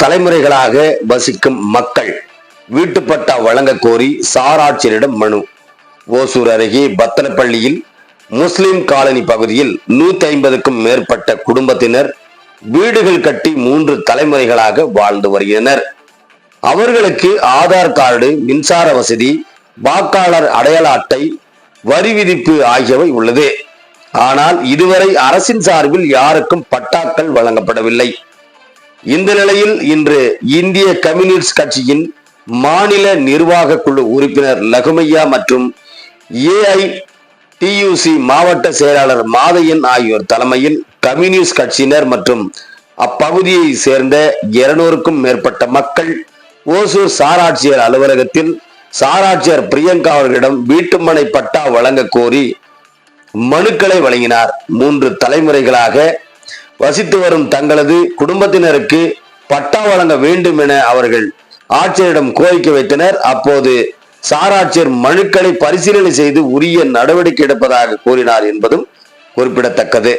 தலைமுறைகளாக வசிக்கும் மக்கள் வீட்டுப்பட்டா வழங்க கோரி சார் ஆட்சியரிடம் மனு. ஓசூர் அருகே பத்தனப்பள்ளியில் முஸ்லிம் காலனி பகுதியில் 150க்கும் மேற்பட்ட குடும்பத்தினர் வீடுகள் கட்டி 3 தலைமுறைகளாக வாழ்ந்து வருகின்றனர். அவர்களுக்கு ஆதார் கார்டு, மின்சார வசதி, வாக்காளர் அடையாள அட்டை, வரி விதிப்பு ஆகியவை உள்ளது. ஆனால் இதுவரை அரசின் சார்பில் யாருக்கும் பட்டாக்கள் வழங்கப்படவில்லை. இந்த நிலையில் இன்று இந்திய கம்யூனிஸ்ட் கட்சியின் மாநில நிர்வாக குழு உறுப்பினர் லகுமையா மற்றும் AITUC மாவட்ட செயலாளர் மாதையன் ஆகியோர் தலைமையில் கம்யூனிஸ்ட் கட்சியினர் மற்றும் அப்பகுதியை சேர்ந்த 200க்கும் மேற்பட்ட மக்கள் ஓசூர் சாராட்சியர் அலுவலகத்தில் சாராட்சியர் பிரியங்கா அவர்களிடம் வீட்டுமனை பட்டா வழங்க கோரி மனுக்களை வழங்கினார். 3 தலைமுறைகளாக வசித்து வரும் தங்களது குடும்பத்தினருக்கு பட்டா வழங்க வேண்டும் என அவர்கள் ஆட்சியரிடம் கோரிக்கை வைத்தனர். அப்போது சாராட்சியர் மனுக்களை பரிசீலனை செய்து உரிய நடவடிக்கை எடுப்பதாக கூறினார் என்பதும் குறிப்பிடத்தக்கது.